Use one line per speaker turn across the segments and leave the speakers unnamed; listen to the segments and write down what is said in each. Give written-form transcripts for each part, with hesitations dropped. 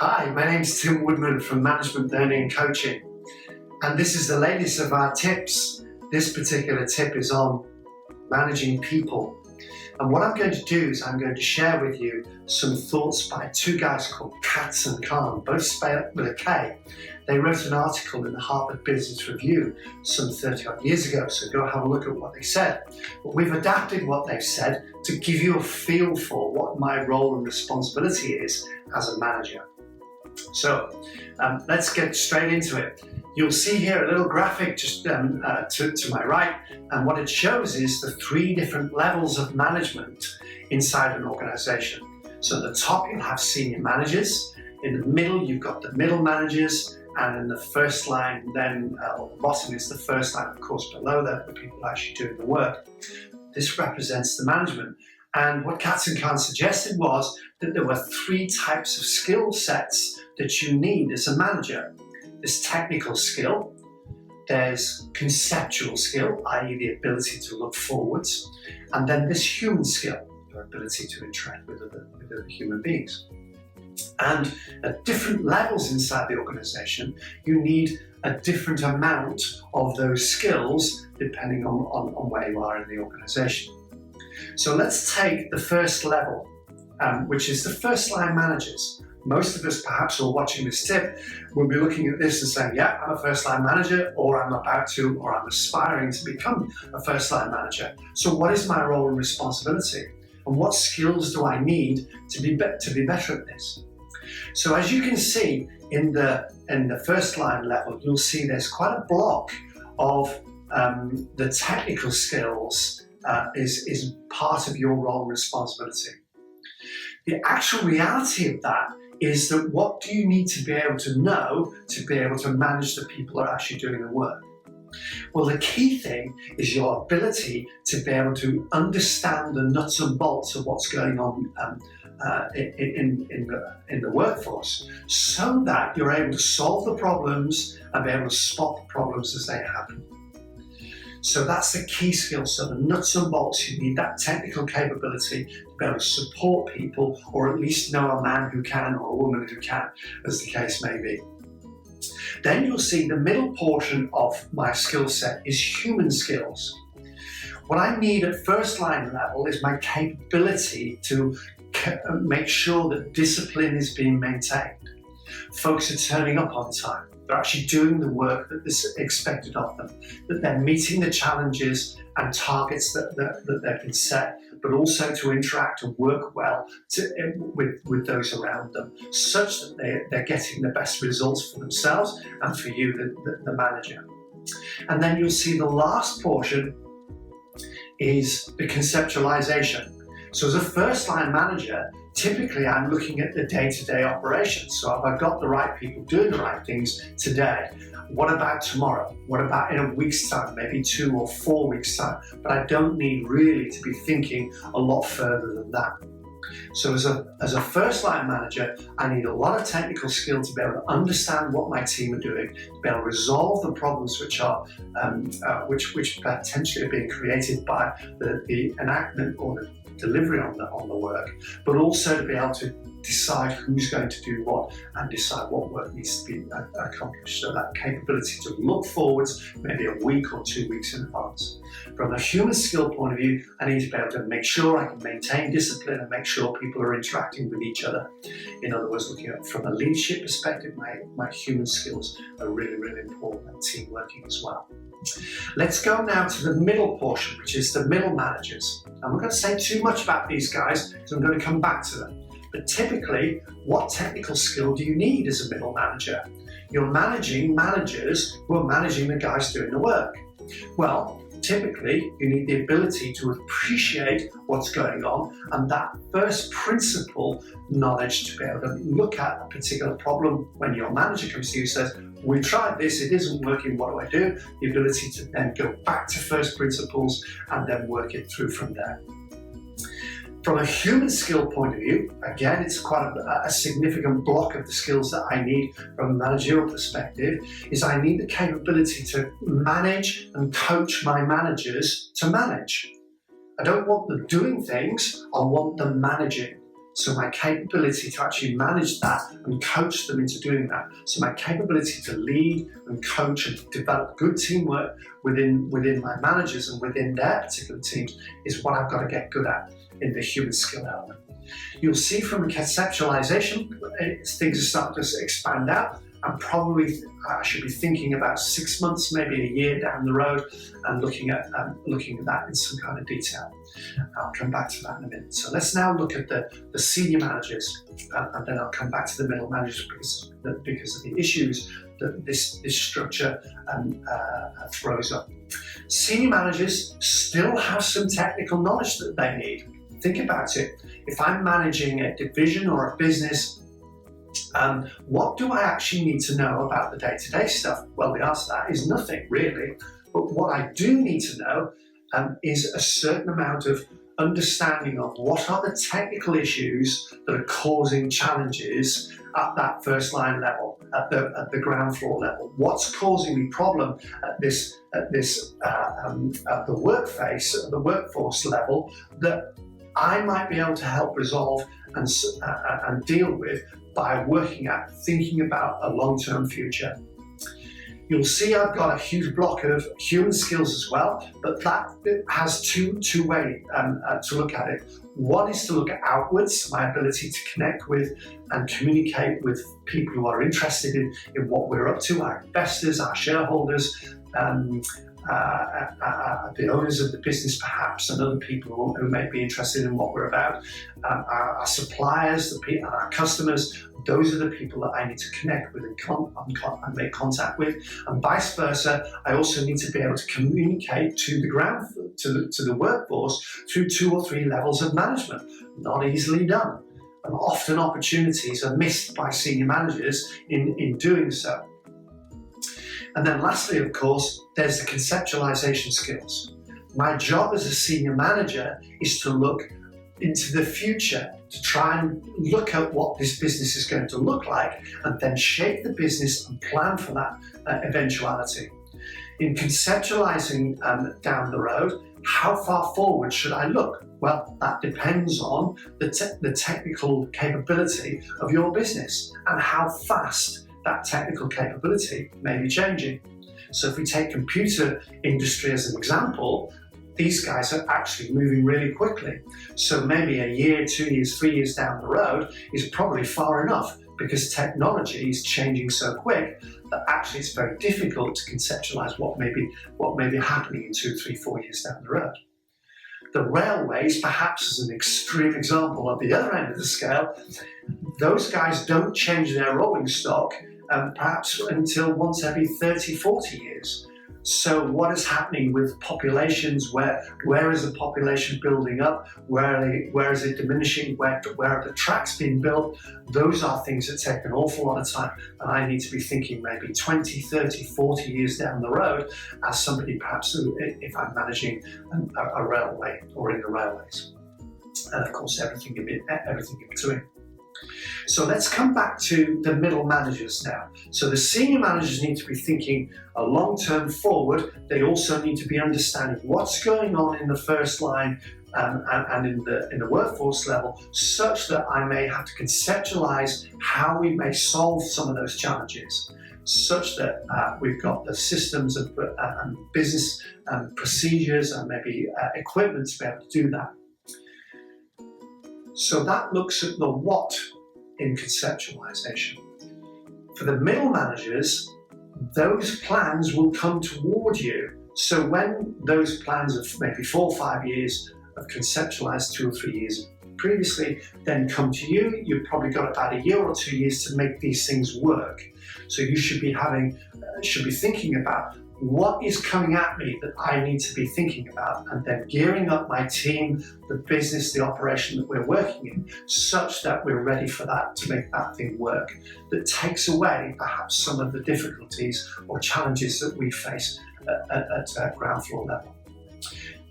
Hi, my name's Tim Woodman from Management Learning and Coaching, and this is the latest of our tips. This particular tip is on managing people. And what I'm going to do is I'm going to share with you some thoughts by two guys called Katz and Kahn, both spelled with a K. They wrote an article in the Harvard Business Review some 30 odd years ago, so go have a look at what they said. But we've adapted what they've said to give you a feel for what my role and responsibility is as a manager. So let's get straight into it. You'll see here a little graphic just to my right, and what it shows is the three different levels of management inside an organization. So at the top you'll have senior managers, in the middle you've got the middle managers, and in the first line then, or the bottom is the first line, of course below that, the people actually doing the work. This represents the management. And what Katz and Kahn suggested was that there were three types of skill sets that you need as a manager. There's technical skill, there's conceptual skill, i.e. the ability to look forwards, and then there's human skill, your ability to interact with other human beings. And at different levels inside the organization, you need a different amount of those skills depending on where you are in the organization. So let's take the first level, which is the first line managers. Most of us perhaps who are watching this tip will be looking at this and saying, yeah, I'm a first line manager, or I'm about to, or I'm aspiring to become a first line manager. So what is my role and responsibility? And what skills do I need to be better at this? So as you can see in the first line level, you'll see there's quite a block of the technical skills is part of your role and responsibility. The actual reality of that is that what do you need to be able to know to be able to manage the people that are actually doing the work? Well, the key thing is your ability to be able to understand the nuts and bolts of what's going on in the workforce, so that you're able to solve the problems and be able to spot the problems as they happen. So that's the key skill. So the nuts and bolts, you need that technical capability to be able to support people, or at least know a man who can or a woman who can, as the case may be. Then you'll see the middle portion of my skill set is human skills. What I need at first line level is my capability to make sure that discipline is being maintained. Folks are turning up on time. They're actually doing the work that is expected of them, that they're meeting the challenges and targets that they've been set, but also to interact and work well with those around them, such that they're getting the best results for themselves and for you, the manager. And then you'll see the last portion is the conceptualization. So as a first line manager, typically I'm looking at the day-to-day operations. So have I got the right people doing the right things today? What about tomorrow? What about in a week's time, maybe 2 or 4 weeks' time? But I don't need really to be thinking a lot further than that. So as a first line manager, I need a lot of technical skill to be able to understand what my team are doing, to be able to resolve the problems which are which potentially are being created by the enactment or the delivery on the work, but also to be able to decide who's going to do what and decide what work needs to be accomplished. So that capability to look forwards maybe a week or 2 weeks in advance. From a human skill point of view, I need to be able to make sure I can maintain discipline and make sure people are interacting with each other. In other words, looking at from a leadership perspective, my human skills are really, really important, and team working as well. Let's go now to the middle portion, which is the middle managers. I'm not going to say too much about these guys because I'm going to come back to them. But typically, what technical skill do you need as a middle manager? You're managing managers who are managing the guys doing the work. Well, typically, you need the ability to appreciate what's going on and that first principle knowledge to be able to look at a particular problem when your manager comes to you and says, we tried this, it isn't working, what do I do? The ability to then go back to first principles and then work it through from there. From a human skill point of view, again, it's quite a significant block of the skills that I need from a managerial perspective, is I need the capability to manage and coach my managers to manage. I don't want them doing things, I want them managing. So my capability to actually manage that and coach them into doing that. So my capability to lead and coach and develop good teamwork within my managers and within their particular teams is what I've got to get good at in the human skill element. You'll see from conceptualization, things are starting to expand out. And probably I should be thinking about 6 months, maybe a year down the road, and looking at that in some kind of detail. I'll come back to that in a minute. So let's now look at the senior managers, and then I'll come back to the middle managers because of the issues that this structure throws up. Senior managers still have some technical knowledge that they need. Think about it. If I'm managing a division or a business, what do I actually need to know about the day-to-day stuff? Well, the answer to that is nothing, really. But what I do need to know is a certain amount of understanding of what are the technical issues that are causing challenges at that first line level, at the ground floor level. What's causing me problem at the workforce level that I might be able to help resolve and deal with by thinking about a long-term future. You'll see I've got a huge block of human skills as well, but that has two ways to look at it. One is to look at outwards, my ability to connect with and communicate with people who are interested in what we're up to, our investors, our shareholders, the owners of the business perhaps, and other people who may be interested in what we're about, our suppliers, our customers. Those are the people that I need to connect with and make contact with, and vice versa. I also need to be able to communicate to the workforce through 2 or 3 levels of management. Not easily done, and often opportunities are missed by senior managers in doing so. And then lastly, of course, there's the conceptualization skills. My job as a senior manager is to look into the future, to try and look at what this business is going to look like, and then shape the business and plan for that eventuality. In conceptualizing down the road, how far forward should I look? Well, that depends on the technical capability of your business and how fast that technical capability may be changing. So if we take computer industry as an example, these guys are actually moving really quickly. So maybe a year, 2 years, 3 years down the road is probably far enough, because technology is changing so quick that actually it's very difficult to conceptualize what may be happening in 2, 3, 4 years down the road. The railways, perhaps as an extreme example at the other end of the scale, those guys don't change their rolling stock perhaps until once every 30, 40 years. So what is happening with populations? Where is the population building up? Where is it diminishing? Where are the tracks being built? Those are things that take an awful lot of time, and I need to be thinking maybe 20, 30, 40 years down the road as somebody perhaps if I'm managing a railway or in the railways. And of course everything in between. So let's come back to the middle managers now. So the senior managers need to be thinking a long-term forward. They also need to be understanding what's going on in the first line and in the workforce level, such that I may have to conceptualize how we may solve some of those challenges, such that we've got the systems and business procedures and maybe equipment to be able to do that. So that looks at the what in conceptualization. For the middle managers, those plans will come toward you. So when those plans of maybe 4 or 5 years of conceptualized 2 or 3 years previously then come to you, you've probably got about a year or 2 years to make these things work. So you should be thinking about what is coming at me that I need to be thinking about, and then gearing up my team, the business, the operation that we're working in, such that we're ready for that, to make that thing work. That takes away perhaps some of the difficulties or challenges that we face at ground floor level.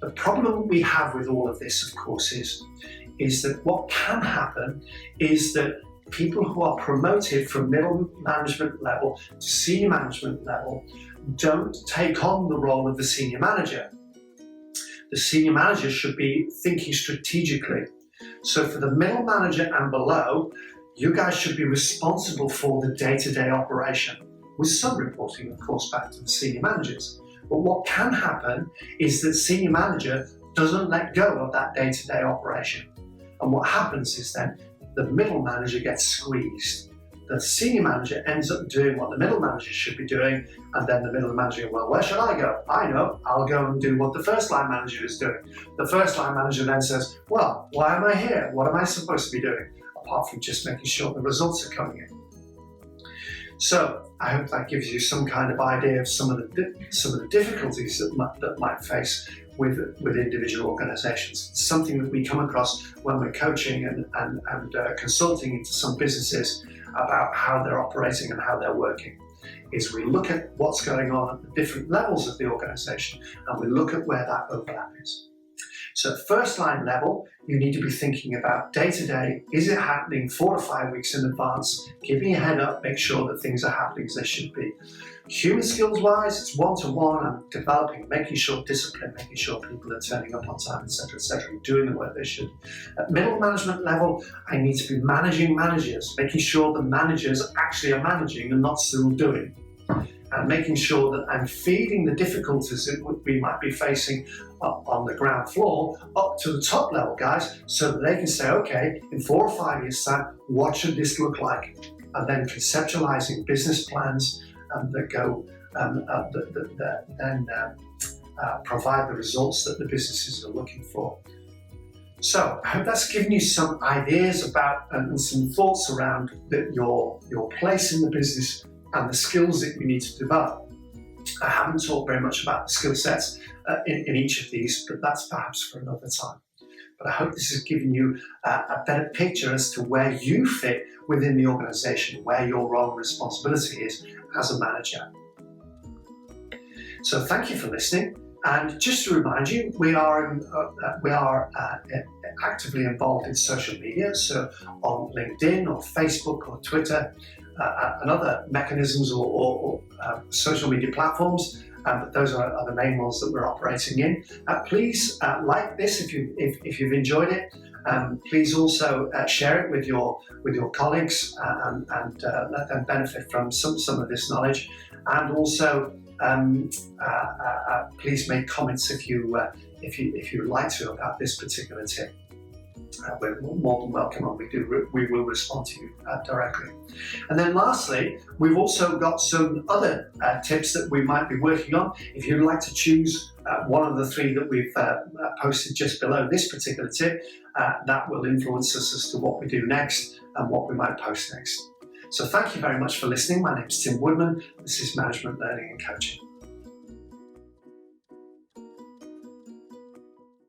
The problem we have with all of this, of course, is that what can happen is that people who are promoted from middle management level to senior management level don't take on the role of the senior manager. The senior manager should be thinking strategically. So for the middle manager and below, you guys should be responsible for the day-to-day operation, with some reporting, of course, back to the senior managers. But what can happen is that senior manager doesn't let go of that day-to-day operation. And what happens is then the middle manager gets squeezed. The senior manager ends up doing what the middle manager should be doing, and then the middle manager, well, where should I go? I know, I'll go and do what the first line manager is doing. The first line manager then says, well, why am I here? What am I supposed to be doing? Apart from just making sure the results are coming in. So I hope that gives you some kind of idea of some of the difficulties that might face with individual organisations. It's something that we come across when we're coaching and consulting into some businesses about how they're operating and how they're working. Is we look at what's going on at the different levels of the organisation, and we look at where that overlap is. So at first line level, you need to be thinking about day to day, is it happening 4 to 5 weeks in advance, keeping your head up, make sure that things are happening as they should be. Human skills wise, it's one-to-one and developing, making sure discipline, making sure people are turning up on time, etc., and doing the work they should. At middle management level, I need to be managing managers, making sure the managers actually are managing and not still doing. And making sure that I'm feeding the difficulties that we might be facing on the ground floor up to the top level guys, so that they can say, okay, in 4 or 5 years' time, what should this look like? And then conceptualizing business plans that go, provide the results that the businesses are looking for. So I hope that's given you some ideas about and some thoughts around your place in the business and the skills that you need to develop. I haven't talked very much about the skill sets in each of these, but that's perhaps for another time. But I hope this has given you a better picture as to where you fit within the organisation, where your role and responsibility is as a manager. So thank you for listening. And just to remind you, we are actively involved in social media, so on LinkedIn or Facebook or Twitter, and other mechanisms or social media platforms. But those are the main ones that we're operating in. Please like this if you've enjoyed it. Please also share it with your colleagues and let them benefit from some of this knowledge. And also, please make comments if you would like to about this particular tip. We're more than welcome, and we will respond to you directly. And then lastly, we've also got some other tips that we might be working on. If you'd like to choose one of the 3 that we've posted just below this particular tip, that will influence us as to what we do next and what we might post next. So thank you very much for listening. My name is Tim Woodman. This is Management Learning and Coaching.